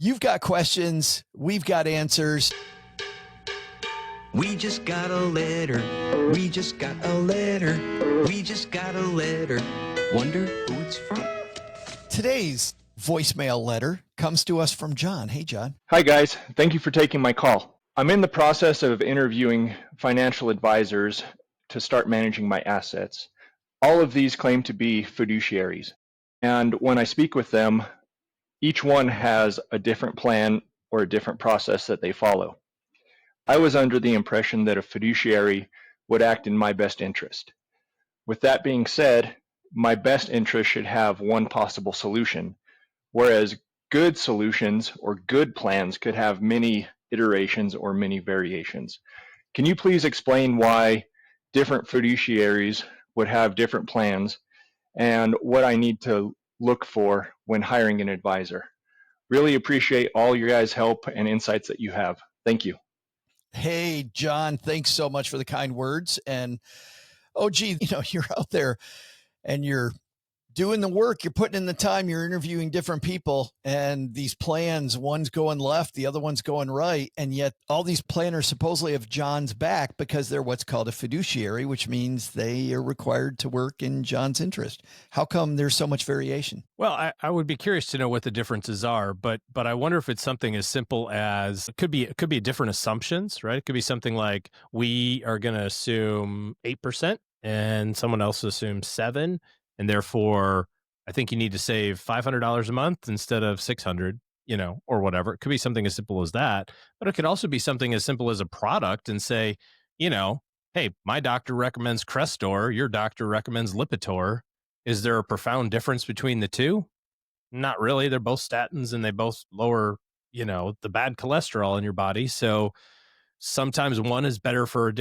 You've got questions. We've got answers. We just got a letter. We just got a letter. We just got a letter. Wonder who it's from. Today's voicemail letter comes to us from John. Hey, John. Hi, guys. Thank you for taking my call. I'm in the process of interviewing financial advisors to start managing my assets. All of these claim to be fiduciaries. And when I speak with them, each one has a different plan or a different process that they follow. I was under the impression that a fiduciary would act in my best interest. With that being said, my best interest should have one possible solution, whereas good solutions or good plans could have many iterations or many variations. Can you please explain why different fiduciaries would have different plans and what I need to look for when hiring an advisor? Really appreciate all your guys' help and insights that you have. Thank you. Hey, John, thanks so much for the kind words. And, oh, gee, you're out there and you're doing the work, you're putting in the time, you're interviewing different people, and these plans, one's going left, the other one's going right. And yet all these planners supposedly have John's back because they're what's called a fiduciary, which means they are required to work in John's interest. How come there's so much variation? Well, I would be curious to know what the differences are, but I wonder if it's something as simple as it could be different assumptions, right? It could be something like we are going to assume 8% and someone else assumes 7%. And therefore, I think you need to save $500 a month instead of $600, or whatever. It could be something as simple as that, but it could also be something as simple as a product and say, hey, my doctor recommends Crestor, your doctor recommends Lipitor. Is there a profound difference between the two? Not really. They're both statins and they both lower, the bad cholesterol in your body. So sometimes one is better for a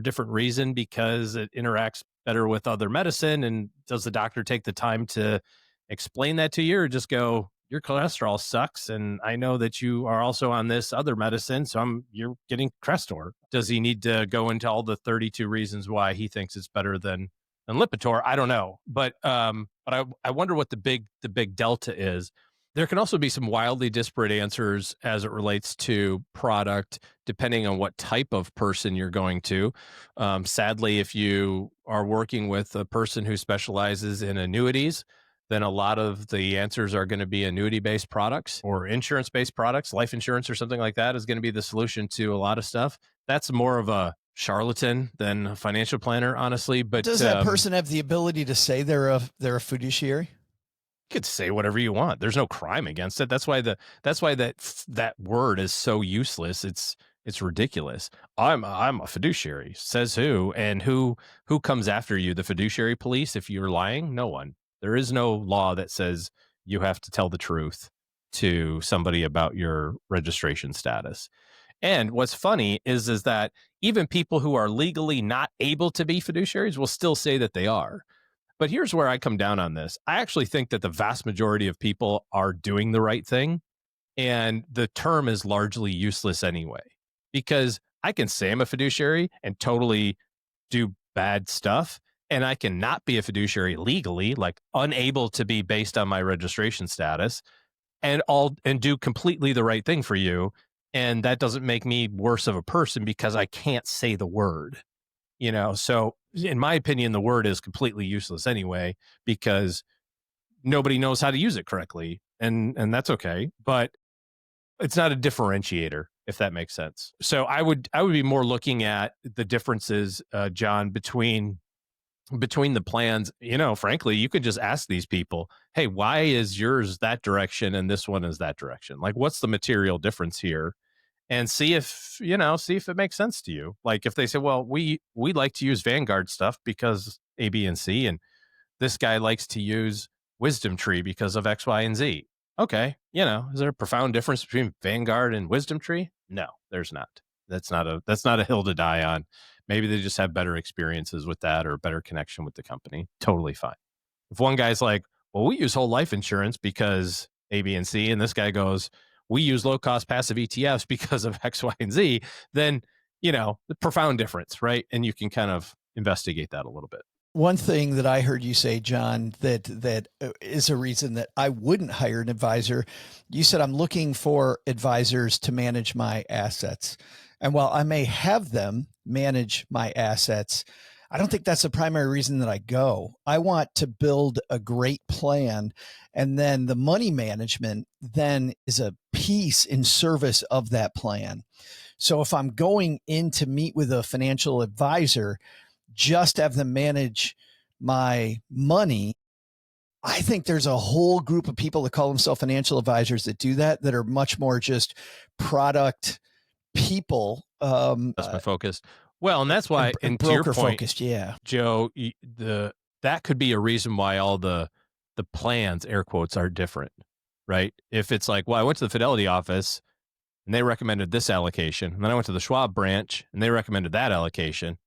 different reason because it interacts better with other medicine. And does the doctor take the time to explain that to you, or just go, your cholesterol sucks, and I know that you are also on this other medicine, so you're getting Crestor? Does he need to go into all the 32 reasons why he thinks it's better than Lipitor? I don't know, but I wonder what the big delta is. There can also be some wildly disparate answers as it relates to product, depending on what type of person you're going to. Sadly, if you are working with a person who specializes in annuities, then a lot of the answers are going to be annuity-based products or insurance-based products. Life insurance or something like that is going to be the solution to a lot of stuff. That's more of a charlatan than a financial planner, honestly. But does that person have the ability to say they're a fiduciary? You could say whatever you want. There's no crime against it. That's why that word is so useless. It's ridiculous. I'm a fiduciary. Says who? And who comes after you? The fiduciary police if you're lying? No one. There is no law that says you have to tell the truth to somebody about your registration status. And what's funny is that even people who are legally not able to be fiduciaries will still say that they are. But here's where I come down on this. I actually think that the vast majority of people are doing the right thing, and the term is largely useless anyway, because I can say I'm a fiduciary and totally do bad stuff, and I can not be a fiduciary legally, like unable to be based on my registration status, and do completely the right thing for you. And that doesn't make me worse of a person because I can't say the word. So in my opinion, the word is completely useless anyway, because nobody knows how to use it correctly. And that's okay, but it's not a differentiator, if that makes sense. So I would be more looking at the differences, John, between the plans. Frankly, you could just ask these people, hey, why is yours that direction and this one is that direction? Like, what's the material difference here? And see if it makes sense to you. Like if they say, well, we like to use Vanguard stuff because A, B, and C, and this guy likes to use Wisdom Tree because of X, Y, and Z. Okay. Is there a profound difference between Vanguard and Wisdom Tree? No, there's not. That's not a hill to die on. Maybe they just have better experiences with that or better connection with the company. Totally fine. If one guy's like, well, we use whole life insurance because A, B, and C, and this guy goes, we use low-cost passive ETFs because of X, Y, and Z, then, the profound difference, right? And you can kind of investigate that a little bit. One thing that I heard you say, John, that is a reason that I wouldn't hire an advisor. You said, I'm looking for advisors to manage my assets. And while I may have them manage my assets, I don't think that's the primary reason that I go. I want to build a great plan. And then the money management then is a piece in service of that plan. So if I'm going in to meet with a financial advisor, just have them manage my money, I think there's a whole group of people that call themselves financial advisors that do that are much more just product people. That's my focus. Well, and that's why, and to your broker point, focused, yeah, Joe, that could be a reason why all the plans, air quotes, are different, right? If it's like, well, I went to the Fidelity office and they recommended this allocation, and then I went to the Schwab branch and they recommended that allocation.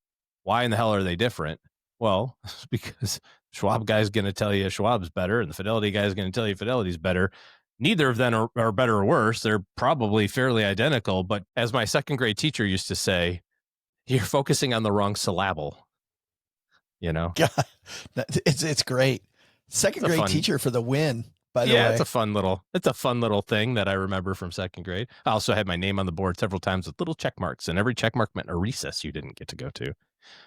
Why in the hell are they different? Well, because Schwab guy's going to tell you Schwab's better, and the Fidelity guy's going to tell you Fidelity's better. Neither of them are better or worse. They're probably fairly identical. But as my second grade teacher used to say, you're focusing on the wrong syllable. You know, God, it's great. Second grade teacher for the win. By the way, yeah, it's a fun little thing that I remember from second grade. I also had my name on the board several times with little check marks, and every check mark meant a recess you didn't get to go to.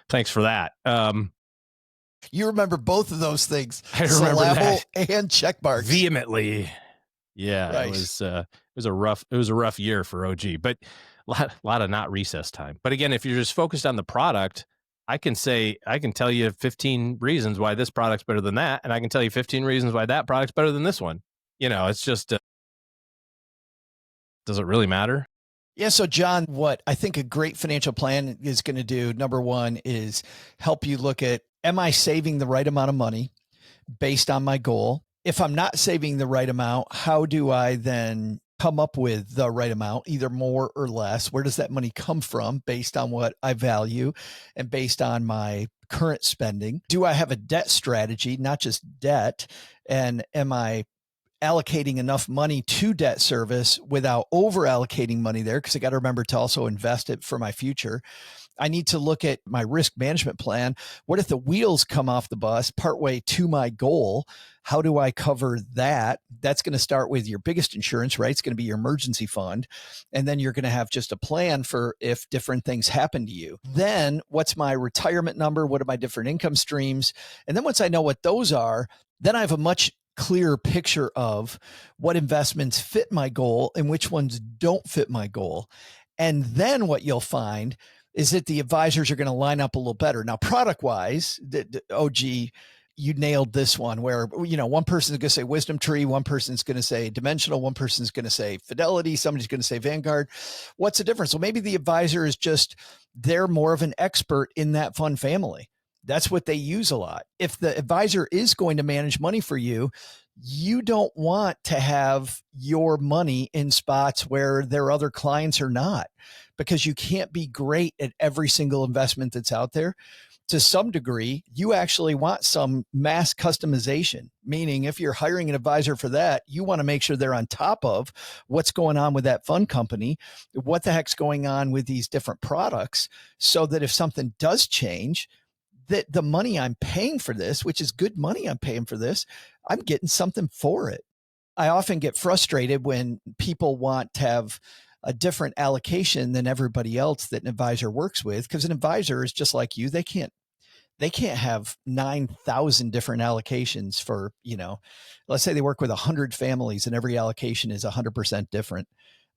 Thanks for that. You remember both of those things. I remember that and check marks vehemently. Yeah, nice. It was a rough year for OG, but a lot of not recess time. But again, if you're just focused on the product, I can tell you 15 reasons why this product's better than that, and I can tell you 15 reasons why that product's better than this one. You know, it's just does it really matter? Yeah. So John, what I think a great financial plan is going to do, number one, is help you look at, am I saving the right amount of money based on my goal? If I'm not saving the right amount, how do I then come up with the right amount, either more or less? Where does that money come from based on what I value and based on my current spending? Do I have a debt strategy, not just debt? And am I allocating enough money to debt service without over allocating money there? Because I got to remember to also invest it for my future. I need to look at my risk management plan. What if the wheels come off the bus partway to my goal? How do I cover that? That's going to start with your biggest insurance, right? It's going to be your emergency fund. And then you're going to have just a plan for if different things happen to you. Then what's my retirement number? What are my different income streams? And then once I know what those are, then I have a much clearer picture of what investments fit my goal and which ones don't fit my goal. And then what you'll find is that the advisors are going to line up a little better. Now, product wise, OG, you nailed this one where, you know, one person's going to say Wisdom Tree, one person's going to say Dimensional, one person's going to say Fidelity, somebody's going to say Vanguard. What's the difference? Well, maybe the advisor is just, they're more of an expert in that fund family. That's what they use a lot. If the advisor is going to manage money for you, you don't want to have your money in spots where their other clients are not, because you can't be great at every single investment that's out there. To some degree, you actually want some mass customization, meaning if you're hiring an advisor for that, you want to make sure they're on top of what's going on with that fund company, what the heck's going on with these different products, so that if something does change, that the money I'm paying for this, which is good money I'm paying for this, I'm getting something for it. I often get frustrated when people want to have a different allocation than everybody else that an advisor works with, because an advisor is just like you. They can't have 9,000 different allocations for, you know, let's say they work with 100 families and every allocation is 100% different.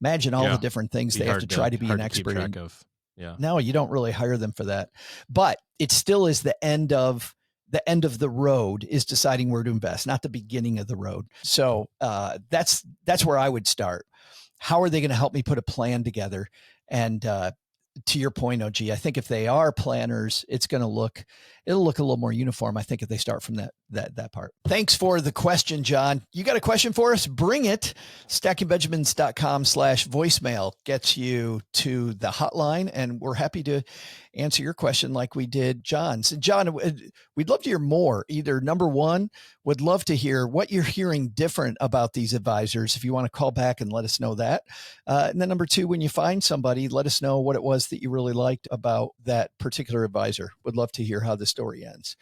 Imagine all the different things they have to try to be an expert in. Yeah. No, you don't really hire them for that, but it still is the end of the road is deciding where to invest, not the beginning of the road. So that's where I would start. How are they going to help me put a plan together? And to your point, OG, I think if they are planners, it'll look a little more uniform. I think if they start from that part. Thanks for the question, John. You got a question for us? Bring it. stackingbenjamins.com/voicemail gets you to the hotline, and we're happy to answer your question like we did John's. And John, we'd love to hear more. Either number one, would love to hear what you're hearing different about these advisors. If you want to call back and let us know that. And then number two, when you find somebody, let us know what it was that you really liked about that particular advisor. Would love to hear how the story ends.